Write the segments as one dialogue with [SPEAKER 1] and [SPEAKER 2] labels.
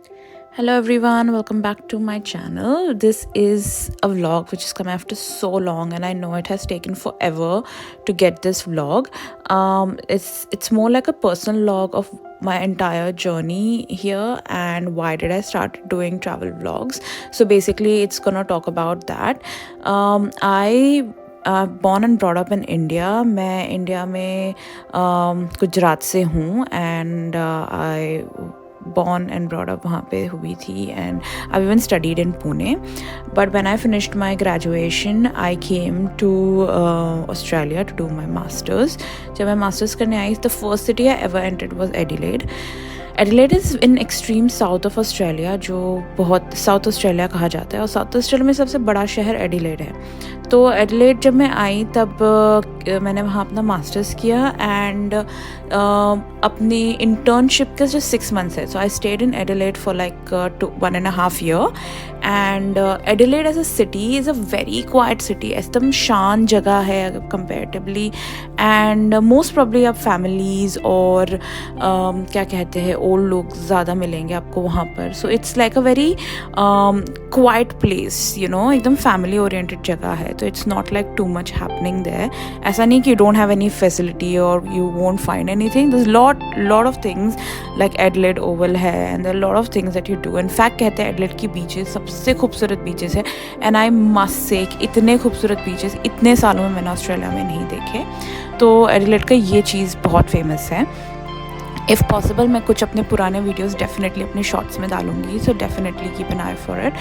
[SPEAKER 1] Hello everyone, welcome back to my channel. This is a vlog which has come after so long, and I know it has taken forever to get this vlog. It's more like a personal log of my entire journey here and why did I start doing travel vlogs. So basically it's gonna talk about that. I born and brought up in India. मैं India में गुजरात से हूँ and I born and brought up वहाँ पे हुई थी and I've even studied in Pune. But when I finished my graduation, I came to Australia to do my masters. जब मैं masters करने आई, the first city I ever entered was Adelaide. Adelaide is in extreme south of Australia, जो बहुत south Australia कहा जाता है, और south Australia में सबसे बड़ा शहर एडिलेड है. तो एडिलेड जब मैं आई तब मैंने वहाँ अपना मास्टर्स किया एंड अपनी इंटर्नशिप के जो 6 months है. So I stayed in Adelaide for like 1.5 year. And Adelaide as a city is a very quiet city. एकदम शांत जगह है कंपेरेटिवली, एंड मोस्ट प्रॉब्ली आप फैमिलीज़ और क्या कहते हैं ओल्ड लोग ज़्यादा मिलेंगे आपको वहाँ पर. So it's like a very quiet place, you know, एकदम फैमिली ओरिएंटेड जगह है. तो it's not like too much happening there. ऐसा नहीं कि you don't have any facility और you won't find anything. There is lot of things like Adelaide Oval है and there lot of things that you do. In fact कहते हैं Adelaide की beaches सबसे खूबसूरत बीचेस है, एंड आई मस्ट से इतने खूबसूरत बीचेस इतने सालों में मैंने ऑस्ट्रेलिया में नहीं देखे. तो एडिलेड का ये चीज़ बहुत फेमस है. इफ़ पॉसिबल मैं कुछ अपने पुराने वीडियोस डेफिनेटली अपने शॉर्ट्स में डालूंगी, so definitely keep an I for it.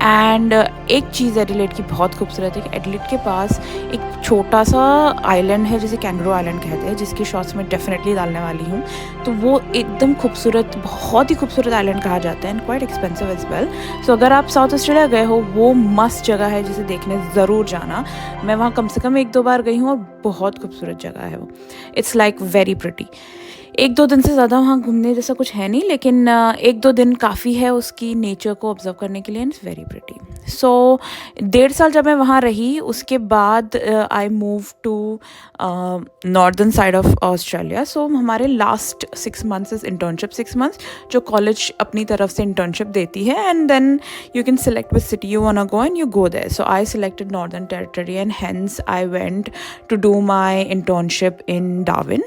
[SPEAKER 1] And एक चीज़ एडिलेड की बहुत खूबसूरत है कि एडिलेड के पास एक छोटा सा आइलैंड है जिसे कैंगरू आइलैंड कहते हैं, जिसकी शॉर्ट्स में डेफिनेटली डालने वाली हूँ. तो वो एकदम खूबसूरत, बहुत ही खूबसूरत आइलैंड कहा जाता है and quite expensive as well. So अगर आप साउथ ऑस्ट्रेलिया गए हो, वो मस्त जगह है जिसे देखने ज़रूर जाना. मैं वहाँ कम से कम 1-2 बार गई हूँ और बहुत खूबसूरत जगह है वो. It's like very pretty. 1-2 दिन से ज़्यादा वहाँ घूमने जैसा कुछ है नहीं, लेकिन 1-2 दिन काफ़ी है उसकी नेचर को ऑब्जर्व करने के लिए, and it's very pretty. So 1.5 साल जब मैं वहाँ रही, उसके बाद I move to northern side of Australia. So हमारे last 6 months is internship 6 months, जो कॉलेज अपनी तरफ से इंटर्नशिप देती है, and then you can select which city you wanna go and you go there. So I selected northern territory and hence I went to do my internship in Darwin.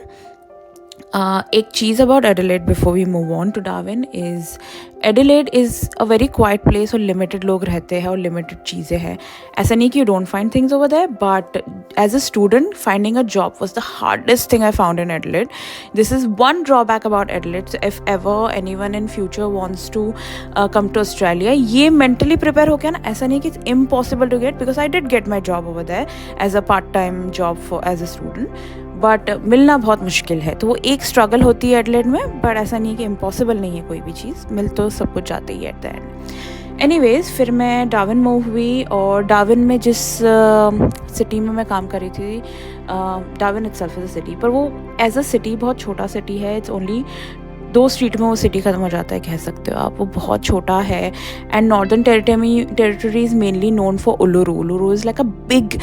[SPEAKER 1] एक चीज़ about Adelaide before we move on to Darwin is Adelaide is a very quiet place, और limited लोग रहते हैं और limited चीज़ें हैं. ऐसा नहीं कि you don't find things over there, but as a student finding a job was the hardest thing I found in Adelaide. This is one drawback about Adelaide. So if ever any one in future wants to come to Australia, ये mentally prepare हो गया ना. ऐसा नहीं कि it's impossible to get, because I did get my job over there as a part time job for as a student, but मिलना बहुत मुश्किल है. तो वो एक स्ट्रगल होती है एडिलेड में, बट ऐसा नहीं है कि इम्पॉसिबल नहीं है कोई भी चीज़, मिल तो सब कुछ जाते ही एट द एंड. एनीवेज, फिर मैं डार्विन मूव हुई, और डार्विन में जिस सिटी में मैं काम कर रही थी, Darwin itself is a city, पर वो एज अ सिटी बहुत छोटा सिटी है. इट्स ओनली 2 स्ट्रीट में वो सिटी ख़त्म हो जाता है, कह सकते हो आप. वो बहुत छोटा है. And northern territory is mainly known for Uluru. Uluru is like a big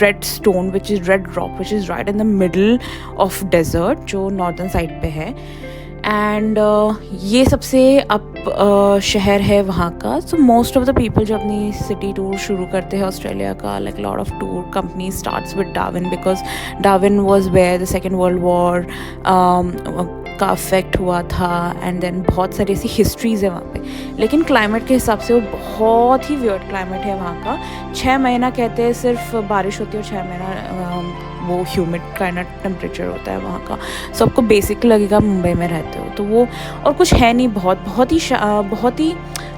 [SPEAKER 1] red stone which is red rock which is right in the middle of desert, जो नॉर्दर्न साइड पे है. एंड ये सबसे अप शहर है वहाँ का. So most of the people जो अपनी सिटी टूर शुरू करते हैं ऑस्ट्रेलिया का, like lot of tour company starts with Darwin, because Darwin was where the second world war का अफेक्ट हुआ था, एंड देन बहुत सारी ऐसी हिस्ट्रीज़ है वहाँ पे. लेकिन क्लाइमेट के हिसाब से वो बहुत ही वियर्ड क्लाइमेट है वहाँ का. 6 महीना कहते हैं सिर्फ बारिश होती है, और 6 महीना वो ह्यूमिड काइंड ऑफ टेम्परेचर होता है वहाँ का. सो आपको बेसिक लगेगा मुंबई में रहते हो तो वो, और कुछ है नहीं, बहुत ही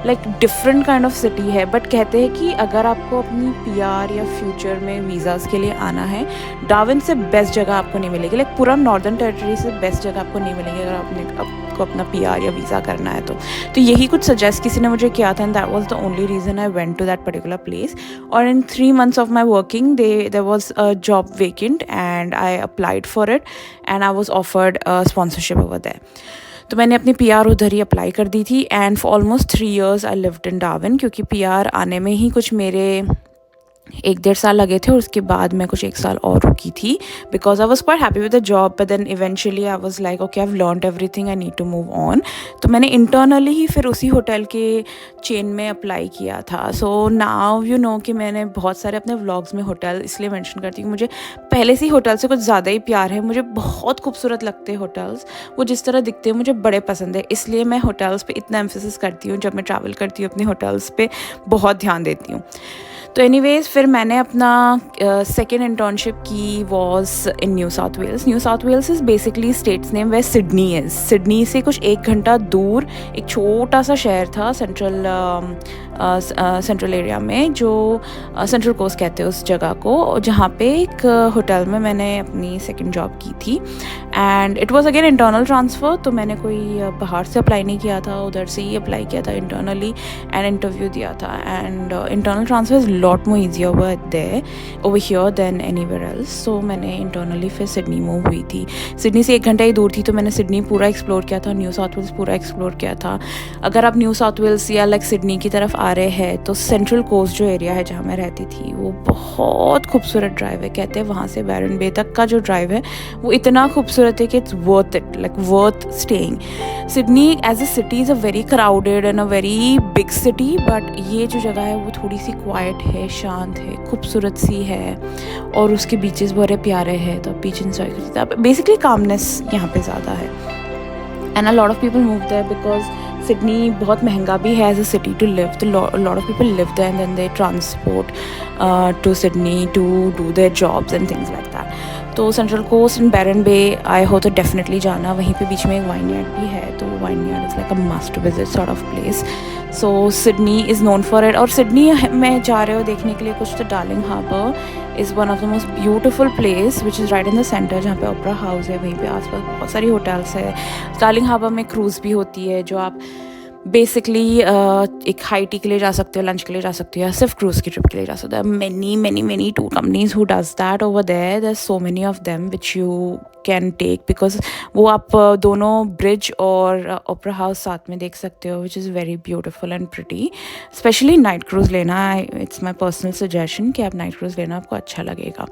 [SPEAKER 1] like different kind of city है. बट कहते हैं कि अगर आपको अपनी PR या फ्यूचर में वीज़ाज़ के लिए आना है, डार्विन से बेस्ट जगह आपको नहीं मिलेगी. लाइक पूरा नॉर्दर्न टेरिटरी से बेस्ट जगह आपको नहीं मिलेगी अगर आपको अपना PR या वीज़ा करना है. तो यही कुछ सजेस्ट किसी ने मुझे किया था, and that was the only reason I went to that particular place. और in 3 months of my working there was a job vacant, and I applied for it, and I was offered sponsorship over there. तो मैंने अपनी PR उधर ही apply कर दी थी, and for almost 3 years I lived in Darwin, क्योंकि PR आने में ही कुछ मेरे 1 डेढ़ साल लगे थे और उसके बाद मैं कुछ 1 साल और रुकी थी because I was quite happy with the job, but then eventually I was like okay I have learned everything, I need to move on. तो मैंने इंटरनली ही फिर उसी होटल के चेन में अप्लाई किया था। सो नाउ यू नो कि मैंने बहुत सारे अपने व्लॉग्स में होटल इसलिए मेंशन करती हूँ, मुझे पहले से ही होटल से कुछ ज़्यादा ही प्यार है। मुझे बहुत खूबसूरत लगते हैं होटल्स, वो जिस तरह दिखते हैं मुझे बड़े पसंद है, इसलिए मैं होटल्स पे इतना एम्फेसिस करती हूँ। जब मैं ट्रैवल करती हूँ अपनी होटल्स पे बहुत ध्यान देती हूँ। तो एनीवेज फिर मैंने अपना सेकेंड इंटर्नशिप की was in New South Wales. New South Wales is basically state's name where Sydney is. Sydney से कुछ 1 घंटा दूर एक छोटा सा शहर था सेंट्रल एरिया में, जो सेंट्रल कोस्ट कहते हैं उस जगह को, जहाँ पे एक होटल में मैंने अपनी सेकंड जॉब की थी। And it was again internal transfer, तो मैंने कोई बाहर से अप्लाई नहीं किया था, उधर से ही अप्लाई किया था इंटरनली एंड इंटरव्यू दिया था। And internal transfer is lot more easier over here than anywhere else. So मैंने इंटरनली फिर सिडनी मूव हुई थी। सिडनी से 1 घंटा ही दूर थी, तो मैंने सिडनी पूरा एक्सप्लोर किया था, न्यू साउथ वेल्स पूरा एक्सप्लोर किया था। अगर आप न्यू साउथ वेल्स या लाइक सिडनी की तरफ आ रहे हैं तो सेंट्रल कोस्ट जो एरिया है जहाँ मैं रहती थी वो बहुत खूबसूरत ड्राइव है। कहते हैं वहाँ से बैरन बे तक का जो ड्राइव है वो इतना खूबसूरत है कि it's worth it, like worth staying. Sydney as a city is a very crowded and a very big city, but ये जो जगह है वो थोड़ी सी क्वाइट है, शांत है, खूबसूरत सी है और उसके बीचेस बड़े प्यारे हैं, तो आप बीच इंजॉय कर सकते हैं। बेसिकली कामनेस यहाँ पे ज़्यादा है। And a lot of people move there because Sydney बहुत महंगा भी है as a city to live, तो lot of people live there and then they transport to Sydney to do their jobs and things like that. तो central coast and Byron Bay आए हो तो definitely जाना। वहीं पे बीच में एक वाइनयार्ड भी है, तो vineyard is like a must visit sort of place. So Sydney is known for it. और सिडनी में जा रहे हो देखने के लिए कुछ, तो Darling Harbour is one of the most beautiful place which is right in the centre, जहाँ पे ओपेरा हाउस है। वहीं पे आसपास बहुत सारी होटल्स है। डार्लिंग हार्बर में क्रूज़ भी होती है, जो आप बेसिकली एक हाई टी के लिए जा सकते हो, लंच के लिए जा सकते हो, या सिर्फ क्रूज़ की ट्रिप के लिए जा सकते हो। Many tour companies who does that over there so many of them which you can take, because वो आप दोनों ब्रिज और ओपेरा हाउस साथ में देख सकते हो, which is very beautiful and pretty. Specially night cruise लेना, इट्स माई पर्सनल सजेशन कि आप नाइट क्रूज़ लेना, आपको अच्छा लगेगा।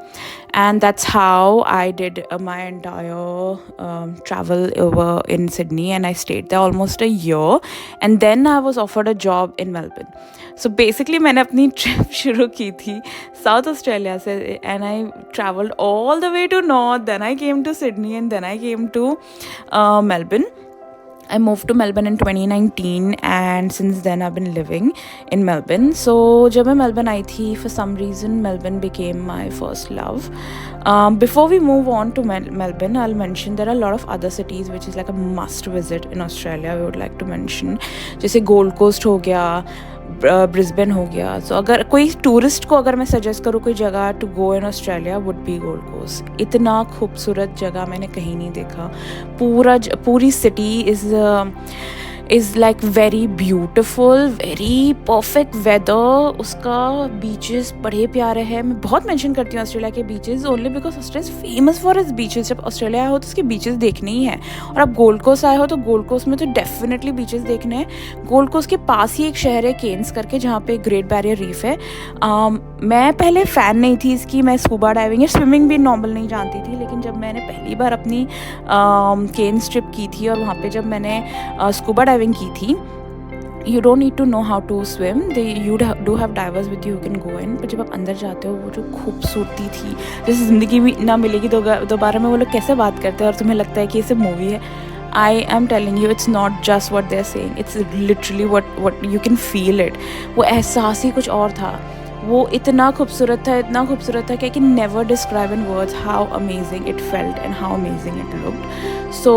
[SPEAKER 1] And that's how I did my entire travel over in Sydney and I stayed there almost a year and then I was offered a job in Melbourne. So basically मैंने अपनी trip शुरू की थी South Australia से and I travelled all the way to north, then I came to Sydney and then I came to Melbourne. I moved to Melbourne in 2019 and since then I've been living in Melbourne. So जब मैं Melbourne आई थी, for some reason Melbourne became my first love. Before we move on to Melbourne, I'll mention there are a lot of other cities which is like a must visit in Australia. We would like to mention जैसे Gold Coast हो गया, Brisbane हो गया। सो अगर कोई tourist को अगर मैं सजेस्ट करूँ कोई जगह to go in Australia would be Gold Coast. इतना खूबसूरत जगह मैंने कहीं नहीं देखा। पूरी city is like very beautiful, very perfect weather, उसका बीचेस बड़े प्यारे हैं। मैं बहुत मेंशन करती हूँ ऑस्ट्रेलिया के beaches only because Australia is famous for its beaches. जब ऑस्ट्रेलिया आए हो तो उसके बीचेस देखने ही हैं, और आप गोल्ड कोस्ट आए हो तो गोल्ड कोस्ट में तो डेफिनेटली बीचेस देखने हैं। गोल्ड कोस्ट के पास ही एक शहर है केन्स करके, जहाँ पे ग्रेट बैरियर रीफ है। मैं पहले फ़ैन नहीं थी इसकी, मैं स्कूबा डाइविंग या स्विमिंग भी नॉर्मल नहीं जानती थी, लेकिन जब मैंने पहली बार अपनी केन्स ट्रिप की थी और वहाँ पे जब मैंने स्कूबा डाइविंग की थी, you don't need to know how to swim, do have divers with you who can go in, पर जब आप अंदर जाते हो वो जो खूबसूरती थी, जैसे ज़िंदगी में ना मिलेगी दोबारा में। वो लोग कैसे बात करते हैं और तुम्हें लगता है कि ये सब मूवी है। I am telling you, it's not just what they're saying, it's literally what you can feel it. वो एहसास ही कुछ और था। वो इतना खूबसूरत था कि I can never describe in words how amazing it felt and how amazing it looked. So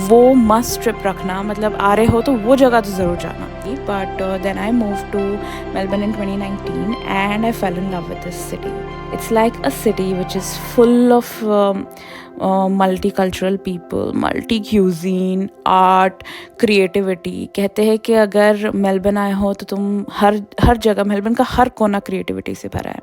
[SPEAKER 1] वो मस्ट ट्रिप रखना, मतलब आ रहे हो तो वो जगह तो ज़रूर जाना। But then I move to Melbourne in 2019 and I fell in love with this city. It's like a city which is full of multicultural people, multi cuisine, art, creativity. कहते हैं कि अगर मेलबर्न आए हो तो तुम हर जगह, मेलबर्न का हर कोना क्रिएटिविटी से भरा है।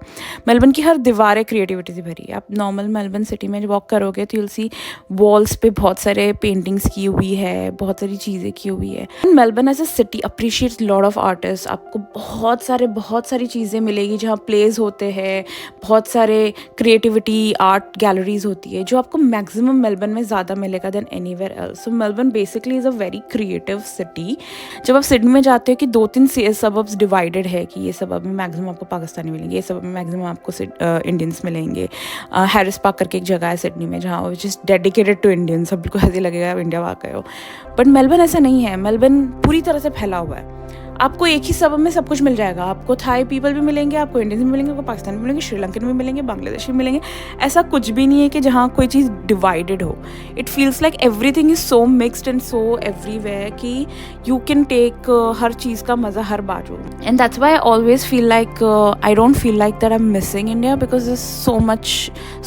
[SPEAKER 1] मेलबर्न की हर दीवारें क्रिएटिविटी से भरी है। आप नॉर्मल मेलबर्न सिटी में वॉक करोगे तो यूल सी वॉल्स पे बहुत सारे पेंटिंग्स की हुई है, बहुत सारी चीज़ें की हुई है। Melbourne as a city appreciate lot of artist. आपको बहुत सारी चीज़ें मिलेगी जहाँ प्लेस होते हैं, बहुत सारे क्रिएटिविटी आर्ट गैलरीज होती है, जो आपको मैक्सिमम मेलबर्न में ज़्यादा मिलेगा than anywhere else. So Melbourne basically is a very creative city. जब आप सिडनी में जाते हो कि 2-3 सबब्स डिवाइडेड है कि ये सबब में मैक्सिमम आपको पाकिस्तानी मिलेंगे, ये सबब में मैक्सिमम आपको इंडियंस मिलेंगे। हैरिस पार्क करके एक जगह है सिडनी में जहाँ which is dedicated to Indians, सब बिल्कुल ऐसे लगेगा आप इंडिया आ गए हो। बट मेलबर्न ऐसा नहीं है, मेलबर्न पूरी तरह से फैला हुआ है। आपको एक ही सबब में सब कुछ मिल जाएगा। आपको थाई पीपल भी मिलेंगे, आपको इंडियंस भी मिलेंगे, आपको पाकिस्तानी भी मिलेंगे, श्रीलंकन भी मिलेंगे, बांग्लादेशी भी मिलेंगे। ऐसा कुछ भी नहीं है कि जहाँ कोई चीज़ डिवाइडेड हो। It feels like everything is so mixed and so everywhere कि यू कैन टेक हर चीज़ का मज़ा हर बाजू। And that's why I always feel like I don't feel like that I am missing India, because there's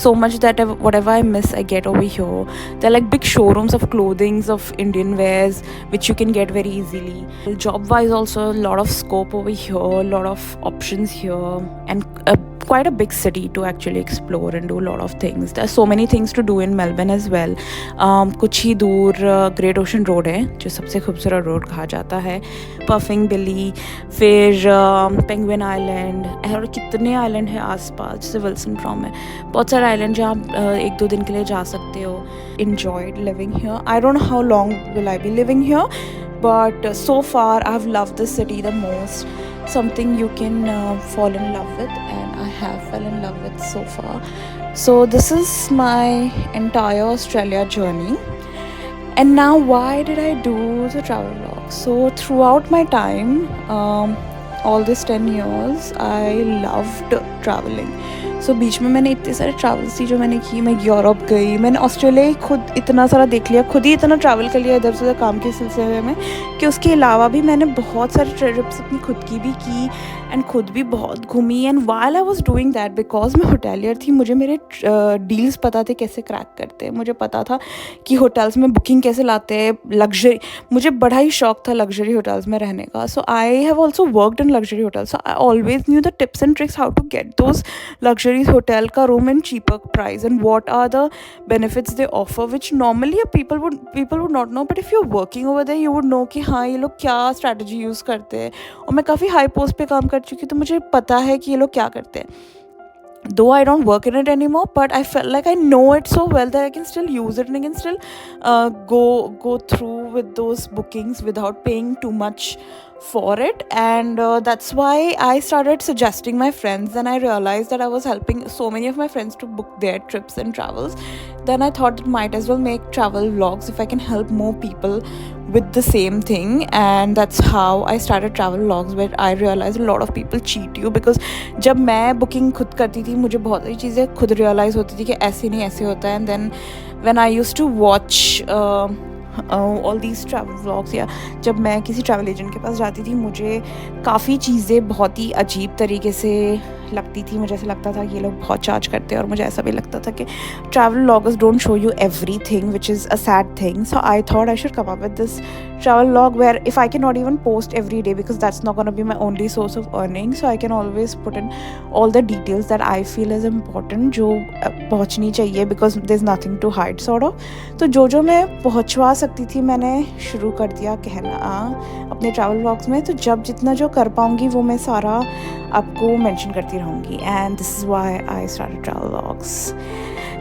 [SPEAKER 1] so much that whatever I miss I get over here. There are like big showrooms of clothings of Indian wears which you can get very easily. Job wise also a lot of scope over here, a lot of options here, and quite a big city to actually explore and do a lot of things. There are so many things to do in Melbourne as well. कुछ ही दूर great ocean road है जो सबसे खूबसूरत road कहा जाता है, puffing बिली, फिर पेंगुइन आइलैंड, और कितने आइलैंड है आसपास, जैसे विल्सन ड्रॉम है, बहुत सारे आइलैंड जहाँ आप 1-2 दिन के लिए जा सकते हो. Enjoyed living here. I don't know how long will I be living here, but so far I've loved this city the most. Something you can fall in love with, and I have fell in love with so far. So this is my entire Australia journey. And now why did I do the travel vlog? So throughout my time, all these 10 years, I loved traveling. सो बीच में मैंने इतने सारे travels थी जो मैंने की. मैं Europe गई, मैंने ऑस्ट्रेलिया खुद इतना सारा देख लिया, खुद ही इतना ट्रैवल कर लिया इधर से उधर काम के सिलसिले में, कि उसके अलावा भी मैंने बहुत सारे ट्रिप्स अपनी खुद की भी की एंड खुद भी बहुत घूमी. And while I was doing that, because मैं होटेलियर थी, मुझे मेरे डील्स पता थे कैसे क्रैक करते हैं, मुझे पता था कि होटल्स में बुकिंग कैसे लाते हैं, लग्जरी, मुझे बड़ा ही शौक था लग्जरी होटल्स में रहने का. So I have also worked in luxury hotels, so I always knew the tips and tricks how to get those luxury hotel ka room in cheaper price, and what are the benefits they offer, which normally people would not know, but if you're working over there you would know कि हाँ ये लोग क्या strategy use करते हैं. और मैं काफ़ी high post पे काम कर चुकी, तो मुझे पता है कि ये लोग क्या करते हैं. Though I don't work in it anymore, but I felt like I know it so well that I can still use it and I can still go through with those bookings without paying too much for it. And that's why I started suggesting my friends, and I realized that I was helping so many of my friends to book their trips and travels. Then I thought that might as well make travel vlogs if I can help more people with the same thing. And that's how I started travel vlogs, where I realized a lot of people cheat you, because जब मैं booking खुद करती थी मुझे बहुत सारी चीज़ें खुद realize होती थी कि ऐसे नहीं ऐसे होता है. And then when I used to watch all these travel vlogs, या जब मैं किसी ट्रैवल एजेंट के पास जाती थी, मुझे काफ़ी चीज़ें बहुत ही अजीब तरीके से लगती थी. मुझे ऐसा लगता था कि ये लोग बहुत चार्ज करते हैं, और मुझे ऐसा भी लगता था कि travel vloggers don't show you everything, which is a sad thing. So I thought I should come up with this travel vlog where if I can not even post every day, because that's not going to be my only source of earning, so I can always put in all the details that I feel is important, जो पहुँचनी चाहिए, because there's nothing to hide sort of. तो जो मैं पहुँचवा सकती थी मैंने शुरू कर दिया कहना अपने ट्रैवल व्लॉग्स में. तो जब जितना जो कर पाऊँगी वो मैं सारा आपको मेंशन करती रहूँगी. And this is why I started travel vlogs.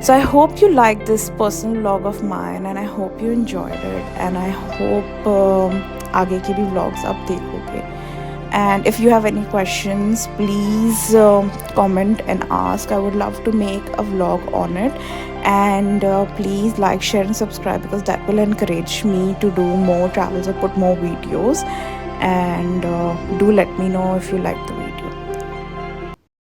[SPEAKER 1] So I hope you like this personal vlog of mine, and I hope you enjoyed it, and I hope आगे की भी vlogs आप देखोगे. And if you have any questions, please comment and ask. I would love to make a vlog on it. And please like, share and subscribe, because that will encourage me to do more travels or put more videos. And do let me know if you like the video.